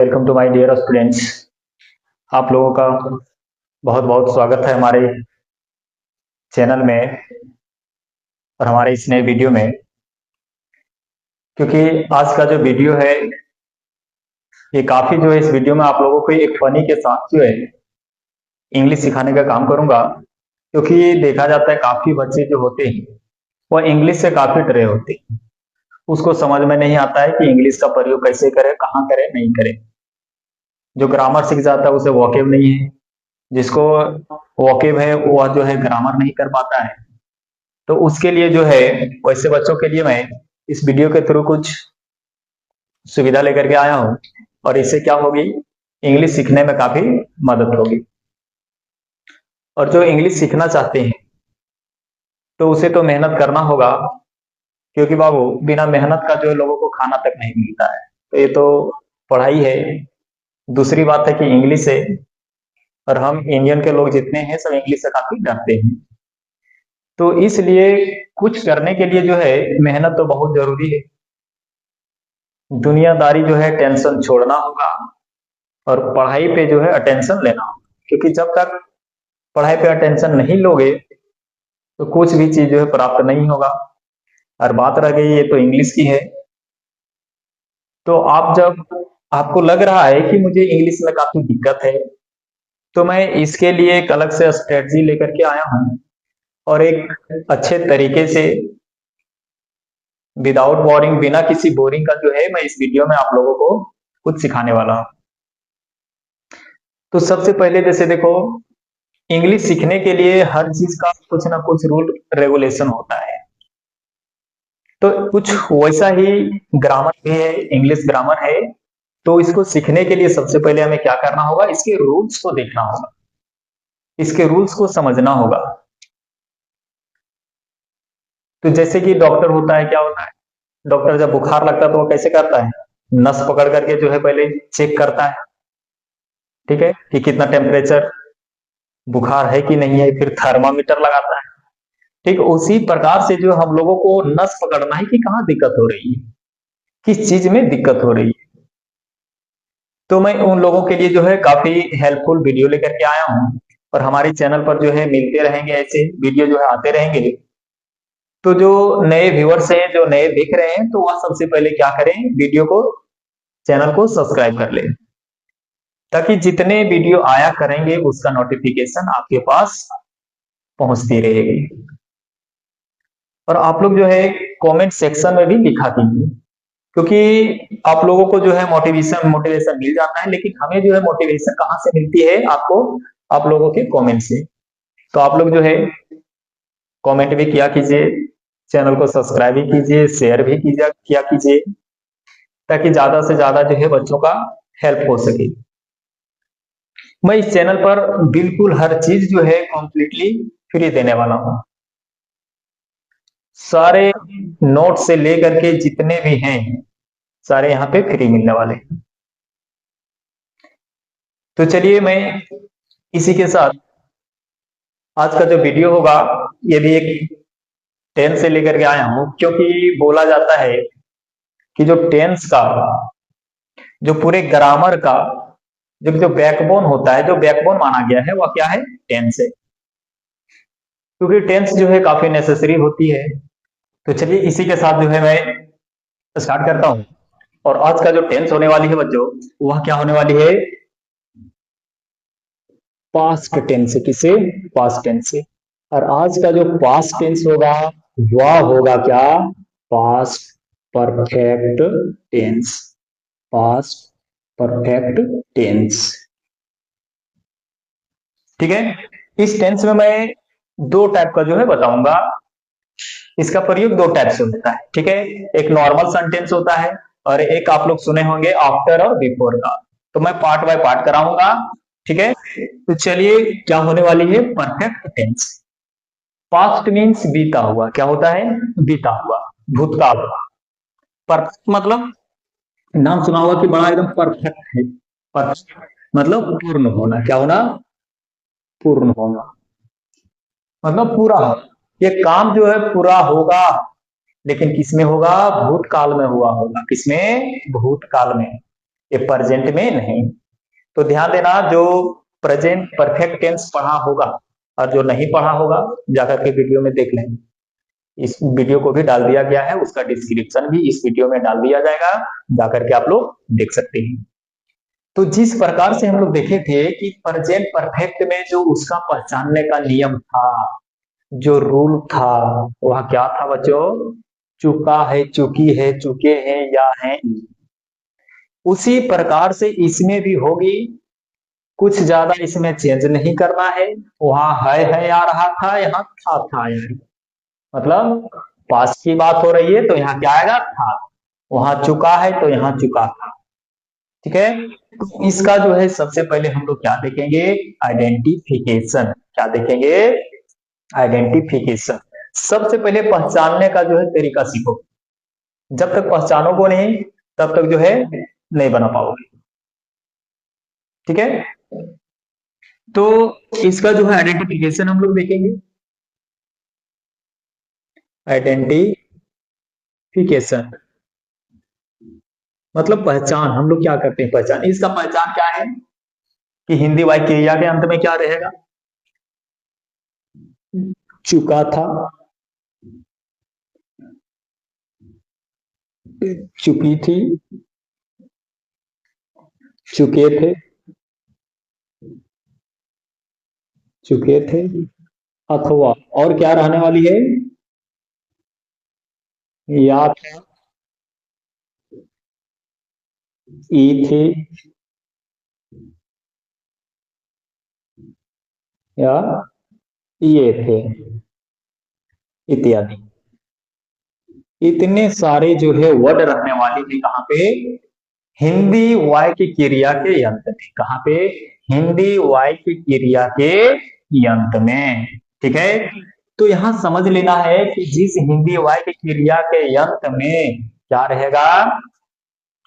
Welcome to my dear students. आप लोगों का बहुत बहुत स्वागत है हमारे चैनल में और हमारे इस नए वीडियो में। क्योंकि आज का जो वीडियो है ये काफी जो है, इस वीडियो में आप लोगों को एक फनी के साथ जो है इंग्लिश सिखाने का काम करूंगा। क्योंकि देखा जाता है काफी बच्चे जो होते हैं वो इंग्लिश से काफी डरे होते हैं। उसको समझ में नहीं आता है कि इंग्लिश का प्रयोग कैसे करें, कहाँ करें, नहीं करें। जो ग्रामर सीख जाता है उसे वोकेब नहीं है, जिसको वोकेब है वह जो है ग्रामर नहीं कर पाता है। तो उसके लिए जो है, वैसे बच्चों के लिए मैं इस वीडियो के थ्रू कुछ सुविधा लेकर के आया हूं और इससे क्या होगी, इंग्लिश सीखने में काफी मदद होगी। और जो इंग्लिश सीखना चाहते हैं तो उसे तो मेहनत करना होगा, क्योंकि बाबू बिना मेहनत का जो है लोगों को खाना तक नहीं मिलता है। तो ये तो पढ़ाई है। दूसरी बात है कि इंग्लिश है और हम इंडियन के लोग जितने हैं सब इंग्लिश से काफी डरते हैं। तो इसलिए कुछ करने के लिए जो है मेहनत तो बहुत जरूरी है। दुनियादारी जो है टेंशन छोड़ना होगा और पढ़ाई पे जो है अटेंशन लेना होगा। क्योंकि जब तक पढ़ाई पे अटेंशन नहीं लोगे तो कुछ भी चीज जो है प्राप्त नहीं होगा। और बात रह गई ये तो इंग्लिश की है। तो आप जब आपको लग रहा है कि मुझे इंग्लिश में काफी दिक्कत है, तो मैं इसके लिए एक अलग से स्ट्रेटजी लेकर के आया हूं और एक अच्छे तरीके से विदाउट बोरिंग, बिना किसी बोरिंग का जो है मैं इस वीडियो में आप लोगों को कुछ सिखाने वाला हूं। तो सबसे पहले जैसे देखो, इंग्लिश सीखने के लिए हर चीज का कुछ ना कुछ रूल रेगुलेशन होता है। तो कुछ वैसा ही ग्रामर भी है, इंग्लिश ग्रामर है। तो इसको सीखने के लिए सबसे पहले हमें क्या करना होगा, इसके रूल्स को देखना होगा, इसके रूल्स को समझना होगा। तो जैसे कि डॉक्टर होता है, क्या होता है, डॉक्टर जब बुखार लगता है तो वो कैसे करता है, नस पकड़ करके जो है पहले चेक करता है, ठीक है, कि कितना टेम्परेचर, बुखार है कि नहीं है, फिर थर्मामीटर लगाता है। ठीक उसी प्रकार से जो हम लोगों को नस पकड़ना है कि कहाँ दिक्कत हो रही है, किस चीज में दिक्कत हो रही है। तो मैं उन लोगों के लिए जो है काफी हेल्पफुल वीडियो लेकर के आया हूँ और हमारे चैनल पर जो है मिलते रहेंगे, ऐसे वीडियो जो है आते रहेंगे। तो जो नए व्यूअर्स हैं, जो नए देख रहे हैं, तो वह सबसे पहले क्या करें, वीडियो को, चैनल को सब्सक्राइब कर लें, ताकि जितने वीडियो आया करेंगे उसका नोटिफिकेशन आपके पास पहुंचती रहेगी। और आप लोग जो है कमेंट सेक्शन में भी लिखा कीजिए, क्योंकि आप लोगों को जो है मोटिवेशन मोटिवेशन मिल जाता है, लेकिन हमें जो है मोटिवेशन कहाँ से मिलती है, आपको, आप लोगों के कमेंट से। तो आप लोग जो है कमेंट भी किया कीजिए, चैनल को सब्सक्राइब भी कीजिए, शेयर भी किया कीजिए, ताकि ज्यादा से ज्यादा जो है बच्चों का हेल्प हो सके। मैं इस चैनल पर बिल्कुल हर चीज जो है कंप्लीटली फ्री देने वाला हूं। सारे नोट से लेकर के जितने भी हैं सारे यहाँ पे फ्री मिलने वाले हैं। तो चलिए मैं इसी के साथ आज का जो वीडियो होगा ये भी एक टेंस से लेकर के आया हूं, क्योंकि बोला जाता है कि जो टेंस का, जो पूरे ग्रामर का जो जो बैकबोन होता है, जो बैकबोन माना गया है, वह क्या है, टेंस है। क्योंकि टेंस जो है काफी नेसेसरी होती है। तो चलिए इसी के साथ जो है मैं स्टार्ट करता हूं। और आज का जो टेंस होने वाली है बच्चों, वह क्या होने वाली है, पास्ट टेंस से। किसे, पास्ट टेंस से। और आज का जो पास्ट टेंस होगा वह होगा क्या, past perfect tense. Past perfect tense, ठीक है। इस टेंस में मैं दो टाइप का जो है बताऊंगा। इसका प्रयोग दो टाइप से होता है, ठीक है। एक नॉर्मल सेंटेंस होता है और एक आप लोग सुने होंगे आफ्टर और बिफोर का। तो मैं पार्ट बाय पार्ट कराऊंगा, ठीक है। तो चलिए क्या होने वाली है, परफेक्ट टेंस। पास्ट मीन्स बीता हुआ, क्या होता है, बीता हुआ, भूतकाल। परफेक्ट मतलब, नाम सुना होगा कि बड़ा एकदम परफेक्ट है। परफेक्ट मतलब पूर्ण होना, क्या होना, पूर्ण होना, मतलब पूरा हो। ये काम जो है पूरा होगा, लेकिन किसमें होगा, भूतकाल में हुआ होगा। किसमें, भूतकाल में। ये प्रेजेंट में नहीं। तो ध्यान देना, जो प्रेजेंट परफेक्ट टेंस पढ़ा होगा और जो नहीं पढ़ा होगा जाकर के वीडियो में देख लें। इस वीडियो को भी डाल दिया गया है, उसका डिस्क्रिप्शन भी इस वीडियो में डाल दिया जाएगा, जाकर के आप लोग देख सकते हैं। तो जिस प्रकार से हम लोग देखे थे कि प्रेजेंट परफेक्ट में जो उसका पहचानने का नियम था, जो रूल था, वह क्या था बच्चों? चुका है, चुकी है, चुके हैं या हैं। उसी प्रकार से इसमें भी होगी, कुछ ज्यादा इसमें चेंज नहीं करना है। वहां है आ रहा था, यहाँ था आ रही। मतलब पास्ट की बात हो रही है तो यहाँ क्या आएगा? था। वहां चुका है तो यहाँ चुका था। ठीक है, तो इसका जो है सबसे पहले हम लोग क्या देखेंगे? आइडेंटिफिकेशन। क्या देखेंगे? आइडेंटिफिकेशन। सबसे पहले पहचानने का जो है तरीका सीखो। जब तक पहचानोगे नहीं तब तक जो है नहीं बना पाओगे। ठीक है, तो इसका जो है आइडेंटिफिकेशन हम लोग देखेंगे। आइडेंटिफिकेशन मतलब पहचान। हम लोग क्या करते हैं? पहचान। इसका पहचान क्या है कि हिंदी वाक्य क्रिया के अंत में क्या रहेगा? चुका था, चुकी थी, चुके थे, चुके थे, अथवा और क्या रहने वाली है? या था, ई थे, या ये थे, इत्यादि। इतने सारे जो है वर्ड रहने वाले हैं कहाँ पे? हिंदी वाक्य क्रिया के अंत में। कहाँ पे? हिंदी वाक्य क्रिया के अंत में। ठीक है, तो यहां समझ लेना है कि जिस हिंदी वाक्य क्रिया के अंत में क्या रहेगा?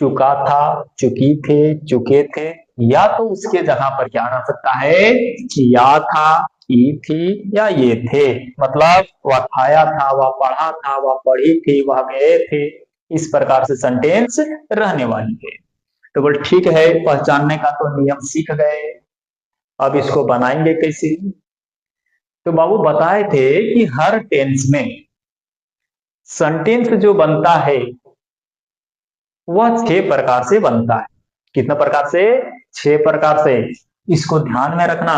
चुका था, चुकी थे, चुके थे, या तो उसके जगह पर क्या रह सकता है? या था, की थी, या ये थे। मतलब वह खाया था, वह पढ़ा था, वह पढ़ी थी, वह गए थे। इस प्रकार से सेंटेंस रहने वाली है। तो बोल ठीक है, पहचानने का तो नियम सीख गए, अब इसको बनाएंगे कैसे? तो बाबू बताए थे कि हर टेंस में सेंटेंस जो बनता है वह 6 प्रकार से बनता है। कितना प्रकार से? 6 प्रकार से। इसको ध्यान में रखना।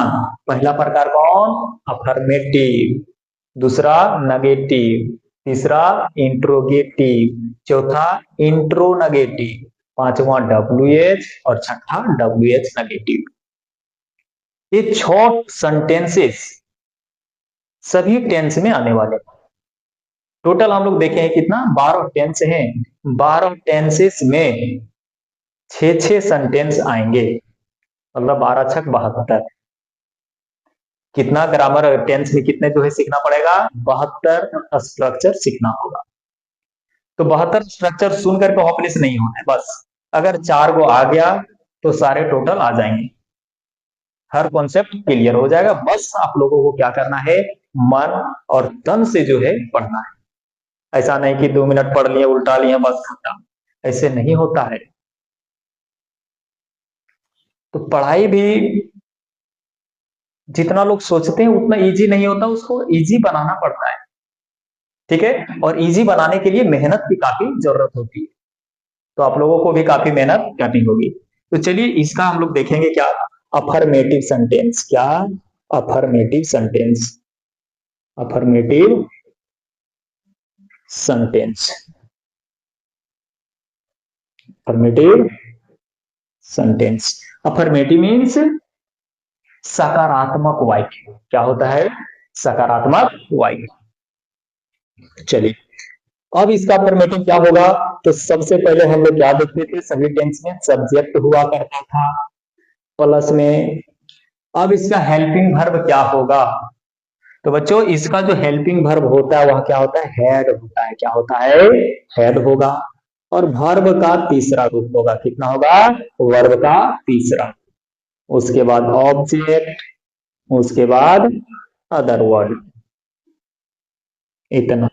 पहला प्रकार कौन? अफर्मेटिव। दूसरा नेगेटिव। तीसरा इंट्रोगेटिव। चौथा इंट्रोनेगेटिव। पांचवा WH और छठा WH नेगेटिव। ये 6 सेंटेंसेस सभी टेंस में आने वाले। टोटल हम लोग देखें कितना? 12 टेंस हैं। 12 टेंसेस में 6 सेंटेंस आएंगे। मतलब 12 छक 72। कितना ग्रामर टेंस में कितने जो है सीखना पड़ेगा? 72 स्ट्रक्चर सीखना होगा। तो 72 स्ट्रक्चर सुन करके होपलेस नहीं होना है। बस अगर 4 को आ गया तो सारे टोटल आ जाएंगे, हर कॉन्सेप्ट क्लियर हो जाएगा। बस आप लोगों को क्या करना है? मन और तन से जो है पढ़ना है। ऐसा नहीं कि 2 मिनट पढ़ लिए, उल्टा लिए, बस खत्म। ऐसे नहीं होता है। तो पढ़ाई भी जितना लोग सोचते हैं उतना इजी नहीं होता, उसको इजी बनाना पड़ता है। ठीक है, और इजी बनाने के लिए मेहनत की काफी जरूरत होती है। तो आप लोगों को भी काफी मेहनत करनी होगी। तो चलिए इसका हम लोग देखेंगे क्या? Affirmative sentence. क्या? Affirmative sentence. Affirmative sentence. Affirmative sentence. Affirmative means सकारात्मक वाक्य। क्या होता है? सकारात्मक वाक्य। चलिए अब इसका अफर्मेटिव क्या होगा? तो सबसे पहले हम लोग क्या देखते थे? सभी टेंस में सब्जेक्ट हुआ करता था प्लस में। अब इसका हेल्पिंग वर्ब क्या होगा? तो बच्चों इसका जो हेल्पिंग वर्ब होता है वह क्या होता है? हैड होता है। क्या होता है? हैड होगा। और वर्ब का तीसरा रूप होगा। कितना होगा? वर्ब का तीसरा। उसके बाद ऑब्जेक्ट, उसके बाद अदर वर्ड। इतना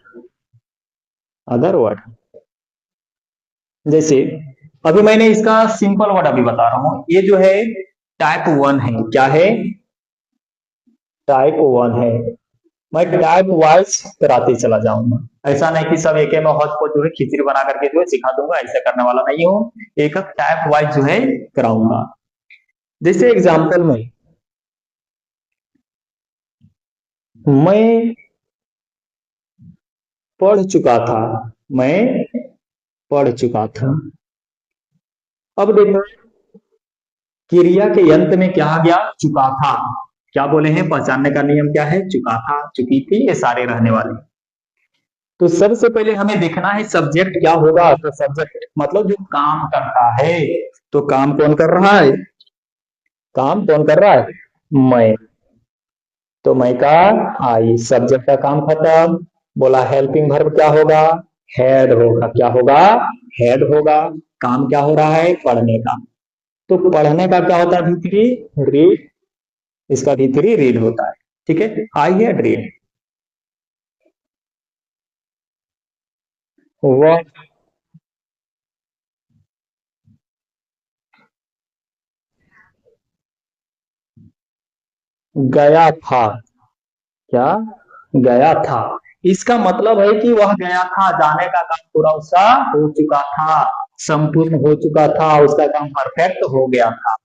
अदर वर्ड। जैसे अभी मैंने इसका सिंपल वर्ड अभी बता रहा हूं, ये जो है टाइप 1 है। क्या है? टाइप 1 है। मैं टाइप वाइज कराते चला जाऊंगा, ऐसा नहीं कि सब एक में हौच पौच जो है खिचड़ी बना करके जो है सिखा दूंगा, ऐसा करने वाला नहीं हूँ। एक टाइप वाइज जो है कराऊंगा। जैसे एग्जांपल में, मैं पढ़ चुका था, मैं पढ़ चुका था। अब देखो, क्रिया के अंत में क्या आ गया? चुका था। क्या बोले हैं? पहचानने का नियम क्या है? चुका था, चुकी थी, ये सारे रहने वाले। तो सबसे पहले हमें देखना है सब्जेक्ट क्या होगा। तो सब्जेक्ट मतलब जो काम करता है। तो काम कौन कर रहा है? काम कौन कर रहा है? मैं। तो मैं का आई, सब्जेक्ट का काम खत्म। बोला हेल्पिंग वर्ब क्या होगा? हेड होगा। क्या होगा? हेड होगा। काम क्या हो रहा है? पढ़ने का। तो पढ़ने का क्या होता है? भीतरी रीड। इसका भीतरी रीड होता है। ठीक है, आई है रीड। वह गया था। क्या? गया था। इसका मतलब है कि वह गया था, जाने का काम पूरा उसका हो चुका था, संपूर्ण हो चुका था, उसका काम परफेक्ट हो गया था।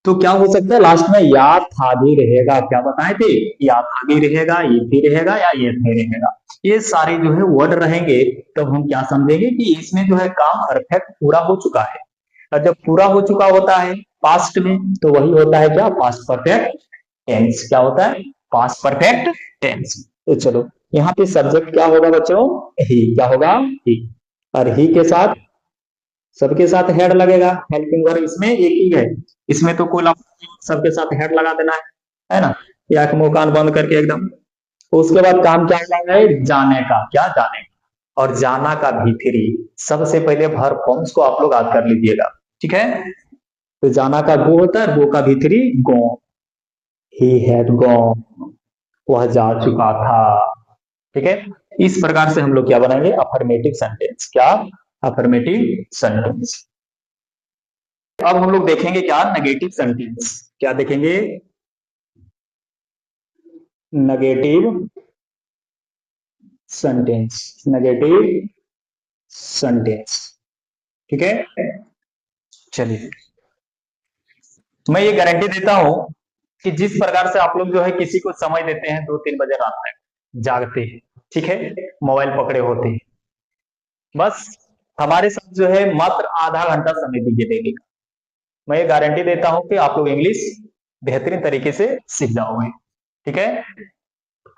तो क्या हो सकता है? लास्ट में या था भी रहेगा। क्या बताए थे? या था भी रहेगा, ये भी रहेगा, या ये भी रहेगा। ये सारे जो है वर्ड रहेंगे। तब हम क्या समझेंगे कि इसमें जो है काम परफेक्ट पूरा हो चुका है। और जब पूरा हो चुका होता है पास्ट में, तो वही होता है क्या? Past perfect tense. क्या होता है? Past perfect tense. तो चलो, यहाँ पे सब्जेक्ट क्या होगा बच्चों? ही। क्या होगा? ही। और ही के साथ, सबके साथ हेड लगेगा। हेल्पिंग वर्ब इसमें एक ही है, इसमें तो कोई सबके साथ हेड लगा देना है ना? या मुंह कान बंद करके एकदम। उसके बाद काम क्या होगा है? जाने का। क्या? जाने का। और जाना का भीतरी। सबसे पहले वर्ब फॉर्म्स को आप लोग याद कर लीजिएगा। ठीक है? तो जाना का गो होता है, गो का भीतरी गो। He had gone. वह जा चुका था। ठीक है? इस प्रकार से हम लोग क्या बनाएंगे? Affirmative sentence. क्या? Affirmative sentence. अब हम लोग देखेंगे क्या? Negative sentence. क्या देखेंगे? Negative sentence. Negative sentence. ठीक है? चलिए, मैं ये गारंटी देता हूं कि जिस प्रकार से आप लोग जो है किसी को समय देते हैं 2-3 बजे रात तक जागते हैं, ठीक है, मोबाइल पकड़े होते हैं, बस हमारे साथ जो है मात्र आधा घंटा समय दीजिए डेली का। मैं ये गारंटी देता हूं कि आप लोग इंग्लिश बेहतरीन तरीके से सीख जाओगे। ठीक है?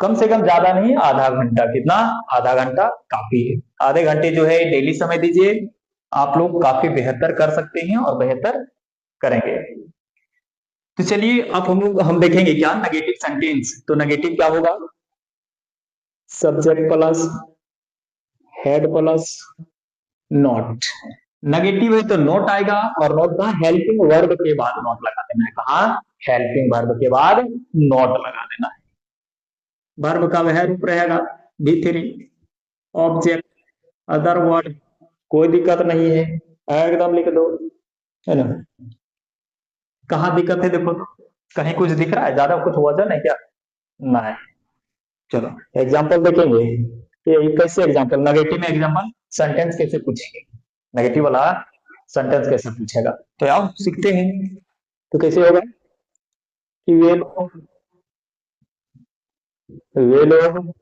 कम से कम ज्यादा नहीं, आधा घंटा। कितना? आधा घंटा काफी है। आधे घंटे जो है डेली समय दीजिए, आप लोग काफी बेहतर कर सकते हैं और बेहतर करेंगे। तो चलिए, अब हम देखेंगे क्या? Negative sentence. तो नेगेटिव क्या होगा? Subject plus head plus not. Negative है तो नॉट आएगा, और नॉट का हेल्पिंग वर्ब के बाद नॉट लगा देना है। कहा? हेल्पिंग वर्ब के बाद नॉट लगा देना है। वर्ब का वह रूप रहेगा B three, object, other word. कोई दिक्कत नहीं है, एकदम लिख दो, है ना? कहाँ दिक्कत है देखो तो, कहीं कुछ दिख रहा है? ज्यादा कुछ वजन है क्या? नहीं। चलो एग्जाम्पल देखेंगे। ये कैसे एग्जाम्पल, नेगेटिव में एग्जाम्पल सेंटेंस कैसे पूछेंगे, नेगेटिव वाला सेंटेंस कैसे पूछेगा? तो आओ सीखते हैं। तो कैसे होगा कि वे लोग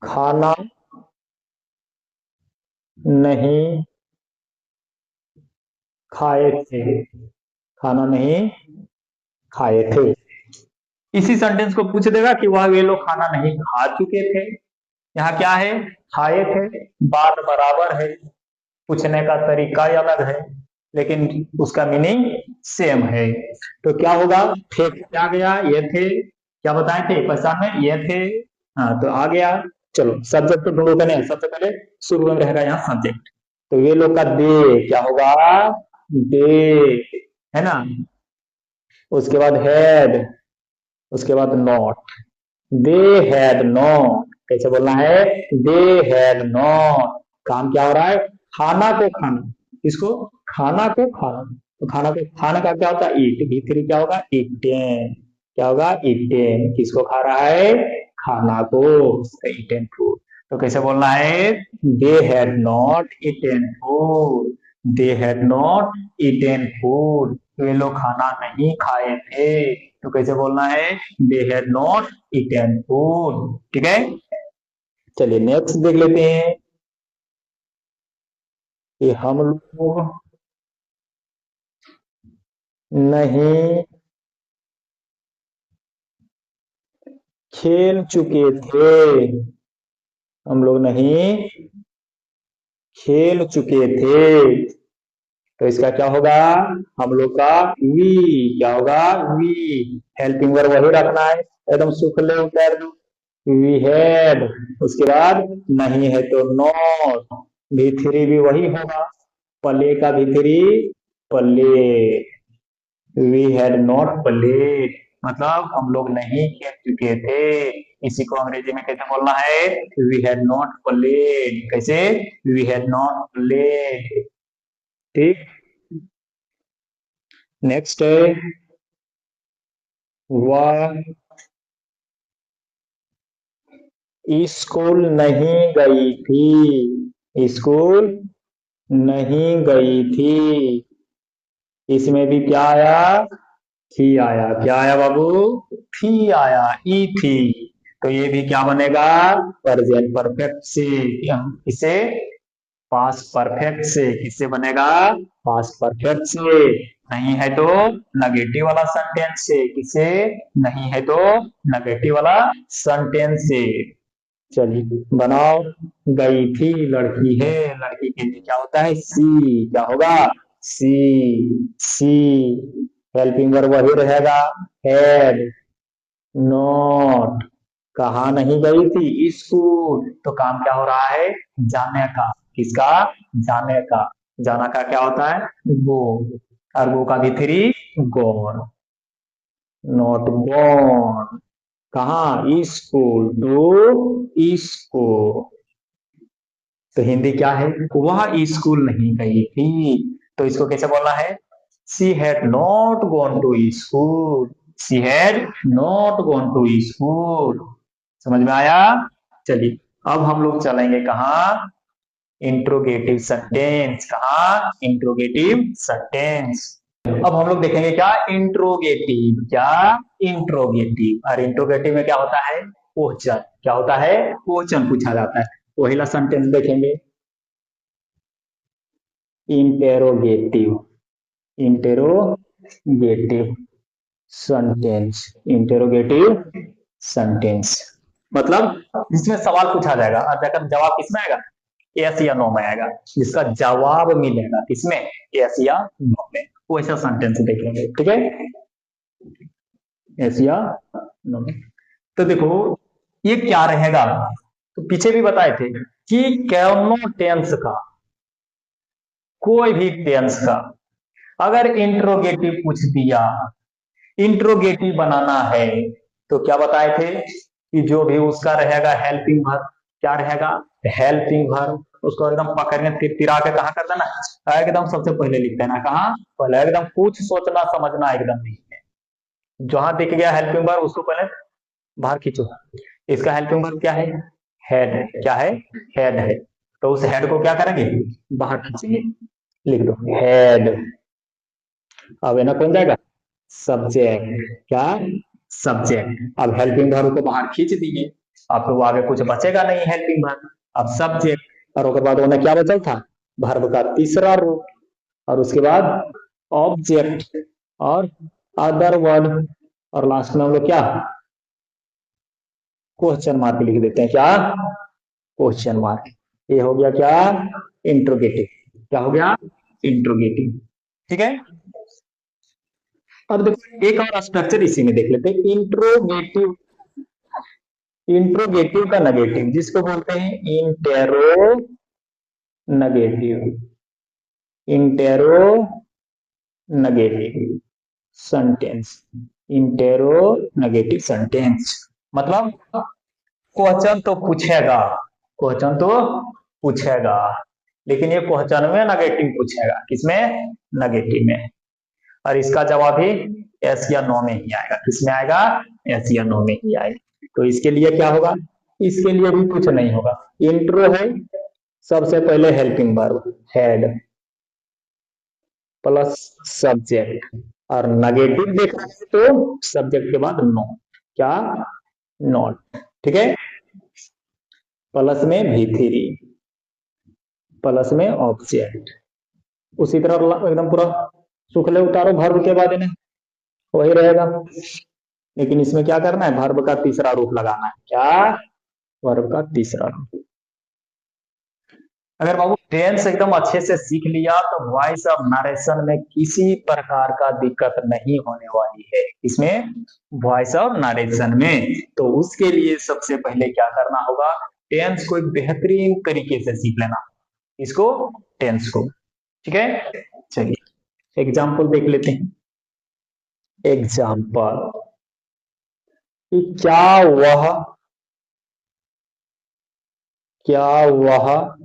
खाना नहीं खाए थे। खाना नहीं खाए थे। इसी सेंटेंस को पूछ देगा कि वह वे लोग खाना नहीं खा चुके थे। यहाँ क्या है? खाए थे। बात बराबर है, पूछने का तरीका ही अलग है, लेकिन उसका मीनिंग सेम है। तो क्या होगा? थे क्या गया? ये थे। क्या बताए थे पहचान में? ये थे। हाँ, तो आ गया। चलो सब्जेक्ट तो ढूंढो नहीं, सबसे पहले शुरू में रहेगा यहाँ सब्जेक्ट। तो ये लोग का दे क्या होगा? दे, है ना? उसके बाद हैड, उसके बाद नॉट। They had not. कैसे बोलना है? They had not. काम क्या हो रहा है? खाना को खाना, इसको खाना को खाना। तो खाना को खाना का क्या होता है? ईट। भीतरी क्या होगा? ईटेन। क्या होगा? ईटेन। किसको खा रहा है? खाना को। Eaten food. तो कैसे बोलना है? They had not eaten food. They had not eaten food. वे लोग खाना नहीं खाए थे। तो कैसे बोलना है? They had not eaten food. ठीक है, चलिए नेक्स्ट देख लेते हैं कि हम लोग नहीं खेल चुके थे। हम लोग नहीं खेल चुके थे। तो इसका क्या होगा? हम लोग का वी। क्या होगा? वी। हेल्पिंग वर्ब वही रखना है, एकदम सुखले उतर दो। We had. उसके बाद नहीं है तो नॉट। भी थ्री भी वही होगा, प्ले का भी three play. We had not played, मतलब हम लोग नहीं खेल चुके थे। इसी को अंग्रेजी में कैसे बोलना है? We had not played. कैसे? We had not played. ठीक, नेक्स्ट है वह स्कूल नहीं गई थी। स्कूल नहीं गई थी। इसमें भी क्या आया? थी आया। क्या आया बाबू? थी आया, ई थी। तो ये भी क्या बनेगा? प्रेजेंट परफेक्ट से। हम इसे पास्ट परफेक्ट से। किससे बनेगा? पास्ट परफेक्ट से। नहीं है तो नेगेटिव वाला सेंटेंस से। किसे? नहीं है तो नेगेटिव वाला सेंटेंस से। चलिए बनाओ। गई थी लड़की है, लड़की के लिए क्या होता है? सी। क्या होगा? सी। सी। हेल्पिंग वर्ब वही रहेगा, हैड नॉट। कहा नहीं गई थी? स्कूल। तो काम क्या हो रहा है? जाने का। किसका? जाने का। जाना का क्या होता है? गो। और गो का भी थ्री गोन। Not gone. कहा? स्कूल। To school. तो हिंदी क्या है? वह स्कूल नहीं गई थी। तो इसको कैसे बोलना है? She had not gone to school. She had not gone to school. समझ में आया? चलिए अब हम लोग चलेंगे कहा? Interrogative sentence. कहा? Interrogative sentence. अब हम लोग देखेंगे क्या? इंट्रोगेटिव। क्या? इंट्रोगेटिव। और इंट्रोगेटिव में क्या होता है? क्वेश्चन। क्या होता है? क्वेश्चन पूछा जाता है। पहला सेंटेंस देखेंगे, interrogative. Interrogative sentence. Interrogative sentence मतलब जिसमें सवाल पूछा जाएगा और देखकर जवाब किसमें आएगा? यस या नो में आएगा। जिसका जवाब मिलेगा किसमें? यस या नो में। वो ऐसा सेंटेंस देखेंगे। ठीक है, यस या नो में। तो देखो ये क्या रहेगा? तो पीछे भी बताए थे कि कैनो टेंस का, कोई भी टेंस का अगर इंट्रोगेटिव पूछ दिया, इंट्रोगेटिव बनाना है, तो क्या बताए थे कि जो भी उसका रहेगा हेल्पिंग वर्ब। क्या रहेगा? Helping verb. उसको एकदम पकड़ने तिरा के कहा कर देना, एकदम सबसे पहले लिख देना। कहा? पहले एकदम कुछ सोचना समझना एकदम नहीं है। जहां दिख गया हेल्पिंग वर्ब उसको पहले बाहर खींचो। इसका हेल्पिंग वर्ब क्या है? हेड है। क्या है? हेड है। तो उस हेड को क्या करेंगे? बाहर खींचेंगे। लिख दो हेड। अब है ना कौन जाएगा? सब्जेक्ट। क्या? सब्जेक्ट। अब हेल्पिंग वर्ब को बाहर खींच दिए। अब तो आगे कुछ बचेगा नहीं हेल्पिंग वर्ब। अब सब्जेक्ट और उसके बाद उन्हें क्या बचल था? वर्ब का तीसरा रूप। और उसके बाद ऑब्जेक्ट और अदर वर्ड। और लास्ट में हम लोग क्या? क्वेश्चन मार्क लिख देते हैं। क्या? Question mark. ये हो गया क्या? इंट्रोगेटिव। क्या हो गया? इंट्रोगेटिव। ठीक है, अब देखो एक और स्ट्रक्चर इसी में देख लेते हैं, इंट्रोगेटिव। इंट्रोगेटिव का नेगेटिव जिसको बोलते हैं intero negative. Intero negative sentence. Intero negative sentence मतलब क्वेश्चन तो पूछेगा, क्वेश्चन तो पूछेगा, लेकिन ये क्वेश्चन में नेगेटिव पूछेगा, किसमें? नेगेटिव में। और इसका जवाब भी यस या नो में ही आएगा। किसमें आएगा? यस या नो में ही आएगा। तो इसके लिए क्या होगा? इसके लिए भी कुछ नहीं होगा। इंट्रो है, सबसे पहले helping verb had plus subject, और नेगेटिव देखना है तो सब्जेक्ट के बाद नो, क्या? नॉट। ठीक है, प्लस में V3 प्लस में ऑब्जेक्ट। उसी तरह एकदम पूरा सुखले उतारो वर्ब के बाद इन्हें, वही रहेगा। लेकिन इसमें क्या करना है? वर्ब का तीसरा रूप लगाना है। क्या? वर्ब का तीसरा रूप। अगर बाबू टेंस एकदम अच्छे से सीख लिया तो वॉइस ऑफ नरेशन में किसी प्रकार का दिक्कत नहीं होने वाली है। इसमें वॉइस ऑफ नरेशन में, तो उसके लिए सबसे पहले क्या करना होगा? टेंस को एक बेहतरीन तरीके से सीख लेना, इसको टेंस को। ठीक है, चलिए एग्जाम्पल देख लेते हैं। एग्जाम्पल, क्या वह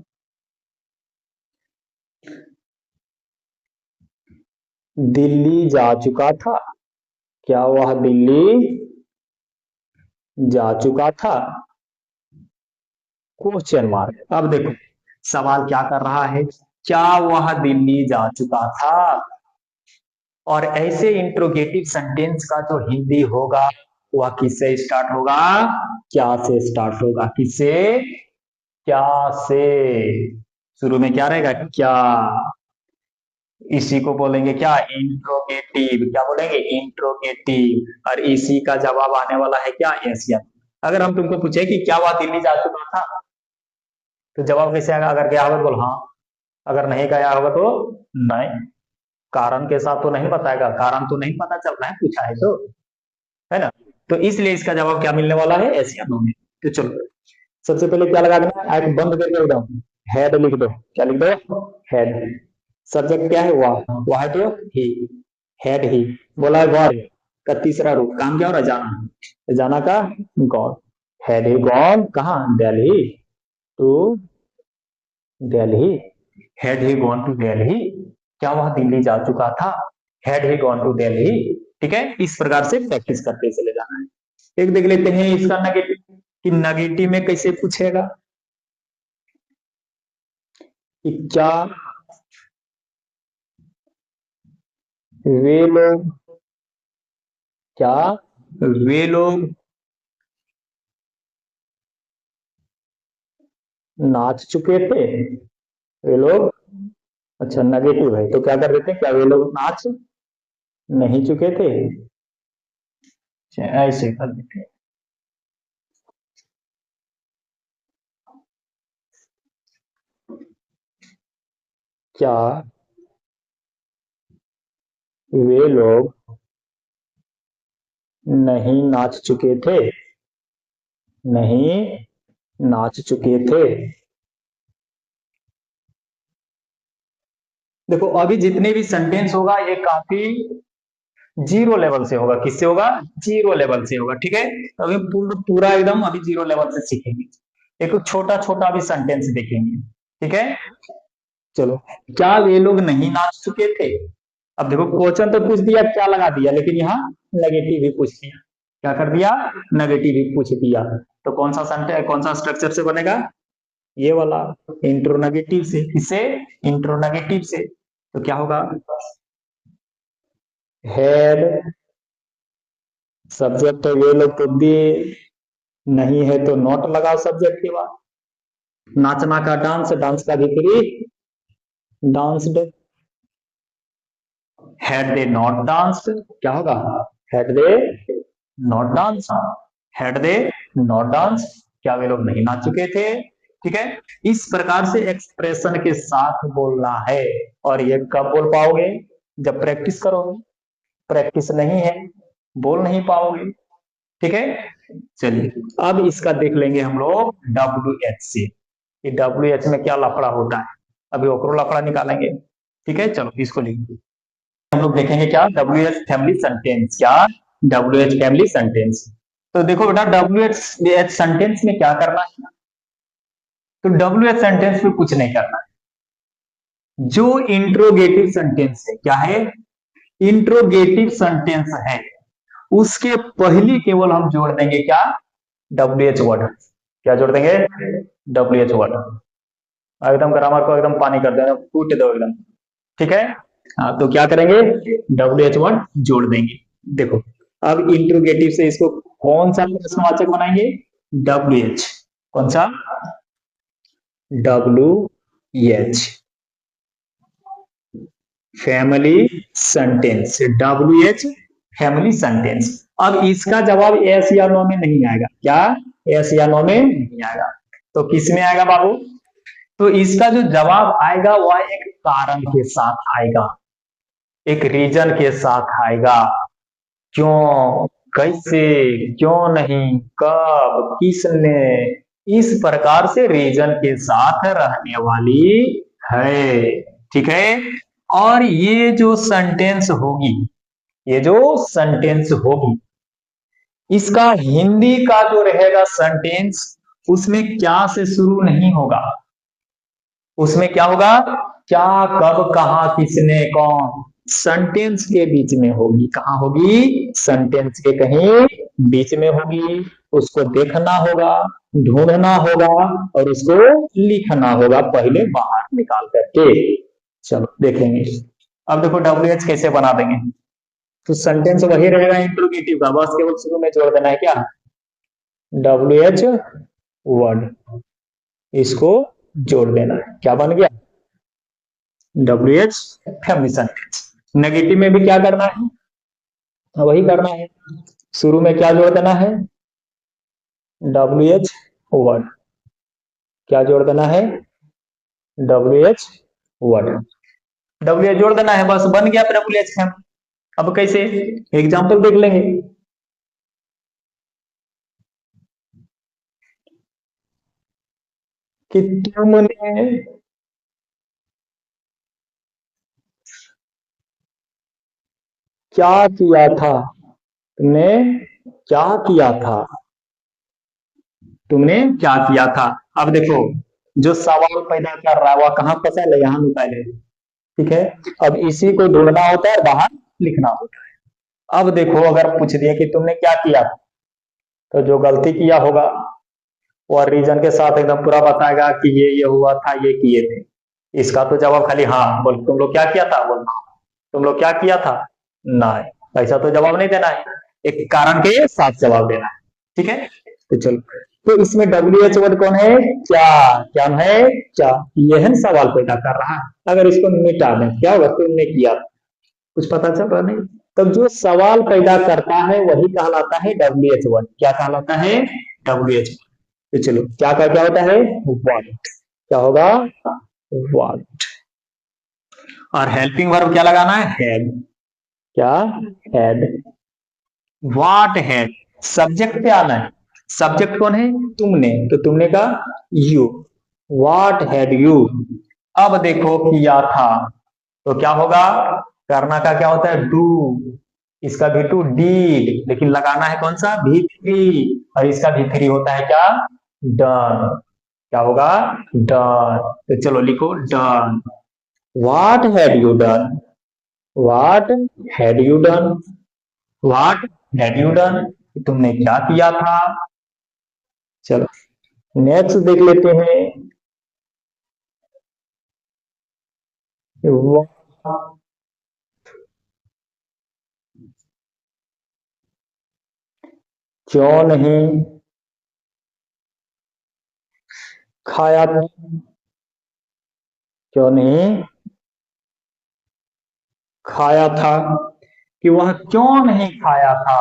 दिल्ली जा चुका था? क्या वह दिल्ली जा चुका था? Question mark. अब देखो सवाल क्या कर रहा है, क्या वह दिल्ली जा चुका था? और ऐसे इंट्रोगेटिव सेंटेंस का जो हिंदी होगा वह किससे स्टार्ट होगा? क्या से स्टार्ट होगा? किससे? क्या से। शुरू में क्या रहेगा? क्या। इसी को बोलेंगे क्या? इंट्रोगेटिव। क्या बोलेंगे? इंट्रोगेटिव। और इसी का जवाब आने वाला है क्या? यस या। अगर हम तुमको पूछे कि क्या वह दिल्ली जा चुका था, तो जवाब कैसे आएगा? अगर गया होगा तो बोल हाँ, अगर नहीं गया होगा तो नहीं। कारण के साथ तो नहीं बताएगा, कारण तो नहीं पता चल रहा है, पूछा है तो, है ना? तो इसलिए इसका जवाब क्या मिलने वाला है? एस या नो में। तो चलो सबसे पहले क्या लगा देना, आंख बंद करके एकदम हेड लिख दो। क्या लिख दो? हेड। सब्जेक्ट क्या है? वह है तो ही, हेड ही। बोला है गॉड का तीसरा रूप, काम क्या हो रहा है? जाना, जाना का गॉड। हैड ही गॉन कहा? Delhi to Delhi. Had he gone to Delhi, क्या वह दिल्ली जा चुका था? Had he gone to Delhi. ठीक है, इस प्रकार से प्रैक्टिस करते चले जाना है। एक देख लेते हैं इसका नेगेटिव, कि नेगेटिव में कैसे पूछेगा। कि क्या वे लोग, क्या वे लोग नाच चुके थे? वे लोग, अच्छा नेगेटिव है तो क्या कर देते हैं? क्या वे लोग नाच नहीं चुके थे? ऐसे कर देते हैं। क्या वे लोग नहीं नाच चुके थे? नहीं नाच चुके थे। देखो अभी जितने भी सेंटेंस होगा ये काफी जीरो लेवल से होगा। किससे होगा? जीरो लेवल से होगा। ठीक है, तो अभी पूरा एकदम अभी जीरो लेवल से सीखेंगे। एक छोटा छोटा भी सेंटेंस देखेंगे। ठीक है, चलो। क्या वे लोग नहीं नाच चुके थे? अब देखो क्वेश्चन तो पूछ दिया, क्या लगा दिया, लेकिन यहाँ नेगेटिव भी पूछ दिया। क्या कर दिया? नेगेटिव भी पूछ दिया। तो कौन सा सेंटेंस, कौन सा स्ट्रक्चर से बनेगा? ये वाला, इंट्रोनेगेटिव से। किससे? इंट्रोनेगेटिव से। तो क्या होगा? हेड सब्जेक्ट, तो वे लोग तो दे, नहीं है तो नॉट लगाओ सब्जेक्ट के बाद। नाचना का डांस, डांस का विपरीत danced. Had they not dance, क्या होगा? Had they not dance, had they not dance, क्या वे लोग नहीं नाच चुके थे? ठीक है, इस प्रकार से एक्सप्रेशन के साथ बोलना है। और ये कब बोल पाओगे? जब प्रैक्टिस करोगे। प्रैक्टिस नहीं है, बोल नहीं पाओगे। ठीक है, चलिए अब इसका देख लेंगे हम लोग WH से। ये WH में क्या लफड़ा होता है, अभी ओकरो लफड़ा निकालेंगे। ठीक है, चलो इसको लिख हम लोग देखेंगे क्या? WH family sentence. क्या? WH family sentence. तो देखो बेटा WH सेंटेंस में क्या करना है? तो WH सेंटेंस में कुछ नहीं करना है। जो इंट्रोगेटिव सेंटेंस है, क्या है, इंट्रोगेटिव सेंटेंस है, उसके पहले केवल हम जोड़ देंगे क्या, WH वर्ड। क्या जोड़ देंगे, WH वर्ड। एकदम ग्रामर को एकदम पानी कर देना, कूट दो एकदम, ठीक है। हाँ, तो क्या करेंगे, WH वर्ड जोड़ देंगे। देखो, अब इंट्रोगेटिव से इसको कौन सा प्रश्नवाचक बनाएंगे, WH। कौन सा, WH, family sentence, WH family sentence. अब इसका जवाब यस या नो में नहीं आएगा, क्या, यस या नो में नहीं आएगा, तो किस में आएगा बाबू, तो इसका जो जवाब आएगा वह एक कारण के साथ आएगा, एक रीजन के साथ आएगा। क्यों, कैसे, क्यों नहीं, कब, किसने, इस प्रकार से रीजन के साथ रहने वाली है, ठीक है। और ये जो सेंटेंस होगी, ये जो सेंटेंस होगी, इसका हिंदी का जो रहेगा सेंटेंस, उसमें क्या से शुरू नहीं होगा, उसमें क्या होगा, क्या, कब, कहा, किसने, कौन, सेंटेंस के बीच में होगी। कहाँ होगी, सेंटेंस के कहीं बीच में होगी। उसको देखना होगा, ढूंढना होगा, और उसको लिखना होगा पहले बाहर निकाल करके। चलो देखेंगे। अब देखो WH कैसे बना देंगे, तो सेंटेंस वही रहेगा इंट्रोगेटिव का, बस केवल शुरू में जोड़ देना है क्या, WH वर्ड, इसको जोड़ देना है। क्या बन गया, WH फैमिली सेंटेंस। नेगेटिव में भी क्या करना है, वही करना है, शुरू में क्या जोड़ देना है, WH वर्ड। क्या जोड़ देना है, WH वर्ड, WH जोड़ देना है, बस बन गया WH फैमिली। अब कैसे, एग्जाम्पल देख लेंगे। कि तुमने क्या किया था, तुमने क्या किया था, तुमने क्या किया था। अब देखो, जो सवाल पैदा कर रहा है वह कहाँ फंसा है, यहाँ पहले, ठीक है। अब इसी को ढूंढना होता है, बाहर लिखना होता है। अब देखो, अगर पूछ दिया कि तुमने क्या किया, तो जो गलती किया होगा वह रीजन के साथ एकदम पूरा बताएगा कि ये हुआ था, ये किए थे। इसका तो जवाब खाली हाँ बोल, तुम लोग क्या किया था, बोलना, तुम लोग क्या किया था, नहीं, ऐसा तो जवाब नहीं देना है, एक कारण के साथ जवाब देना है, ठीक है। तो चलो, तो इसमें WH वर्ड कौन है, क्या, क्या है, क्या, यह सवाल पैदा कर रहा है। अगर इसको मिटा दें, क्या होगा, तुमने किया, कुछ पता चल रहा नहीं। तब जो सवाल पैदा करता है वही कहलाता है WH वर्ड। क्या कहलाता है, WH। तो चलो, क्या होता है, व्हाट, क्या होगा, व्हाट। और हेल्पिंग वर्ब क्या लगाना है, हैड, क्या, हैड, व्हाट हैड। सब्जेक्ट पे आना है, सब्जेक्ट कौन है, तुमने, तो तुमने का यू, व्हाट हैड यू। अब देखो, किया था, तो क्या होगा, करना का क्या होता है, डू, इसका भी टू डीड, लेकिन लगाना है कौन सा, V3, और इसका V3 होता है क्या, डन। क्या होगा, डन। तो चलो लिखो, done, what had you done, what had you done, what had you done, तुमने क्या किया था। चलो नेक्स्ट देख लेते हैं। क्यों नहीं खाया था, क्यों नहीं खाया था, कि वह क्यों नहीं खाया था।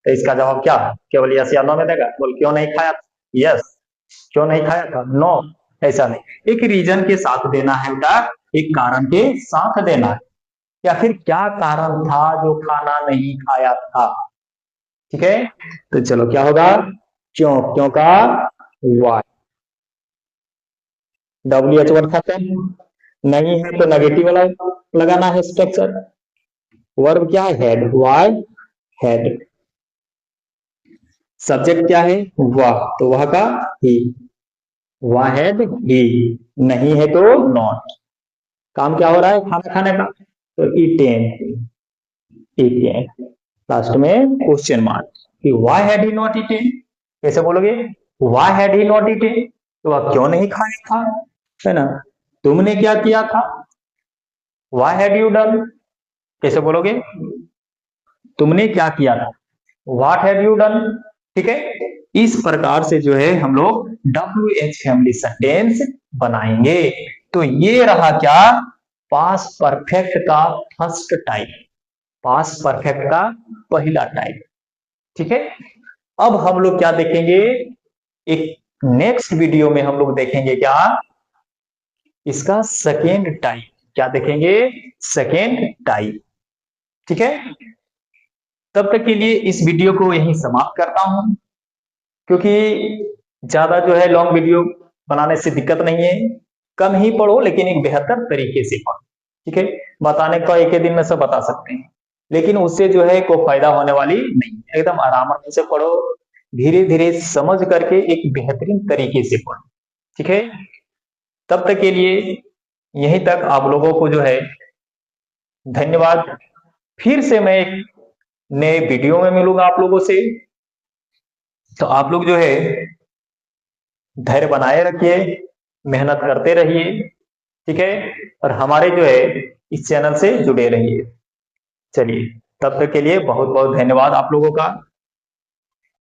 तो इसका जवाब क्या है, केवल यस या नो में देगा, बोल क्यों नहीं खाया, यस, क्यों नहीं खाया था, नो, ऐसा नहीं, एक रीजन के साथ देना है बेटा, एक कारण के साथ देना है, या फिर क्या कारण था जो खाना नहीं खाया था, ठीक है। तो चलो क्या होगा, क्यों, क्यों का वाई, WH वर्ड खत्म, नहीं है तो नेगेटिव वाला लगाना है स्ट्रक्चर। वर्ब क्या है, हेड, वाई हेड, सब्जेक्ट क्या है, वह, तो वह का ही, वह हैड ही, नहीं है तो नॉट, काम क्या हो रहा है, खाना खाने का, तो ईटेन, ईटेन, लास्ट में क्वेश्चन मार्क कि why had he not eaten, कैसे बोलोगे, why had he not eaten, तो वह क्यों नहीं खाया था, है ना, तुमने क्या किया था, व्हाई हैड यू डन, कैसे बोलोगे, तुमने क्या किया था, व्हाट हैव यू डन, ठीक है। इस प्रकार से जो है हम लोग WH फैमिली सेंटेंस बनाएंगे। तो ये रहा क्या, पास परफेक्ट का फर्स्ट टाइप, पास परफेक्ट का पहला टाइप, ठीक है। अब हम लोग क्या देखेंगे, एक नेक्स्ट वीडियो में हम लोग देखेंगे क्या, इसका सेकेंड टाइप, क्या देखेंगे, सेकेंड टाइप, ठीक है। तब तक के लिए इस वीडियो को यहीं समाप्त करता हूं, क्योंकि ज्यादा जो है लॉन्ग वीडियो बनाने से दिक्कत नहीं है, कम ही पढ़ो लेकिन एक बेहतर तरीके से पढ़ो, ठीक है। बताने का एक ही दिन में सब बता सकते हैं, लेकिन उससे जो है कोई फायदा होने वाली नहीं, एकदम आराम से पढ़ो, धीरे धीरे समझ करके एक बेहतरीन तरीके से पढ़ो, ठीक है। तब तक के लिए यहीं तक आप लोगों को जो है धन्यवाद। फिर से मैं एक नए वीडियो में मिलूंगा आप लोगों से, तो आप लोग जो है धैर्य बनाए रखिए, मेहनत करते रहिए, ठीक है, और हमारे जो है इस चैनल से जुड़े रहिए। चलिए, तब तक के लिए बहुत बहुत धन्यवाद आप लोगों का।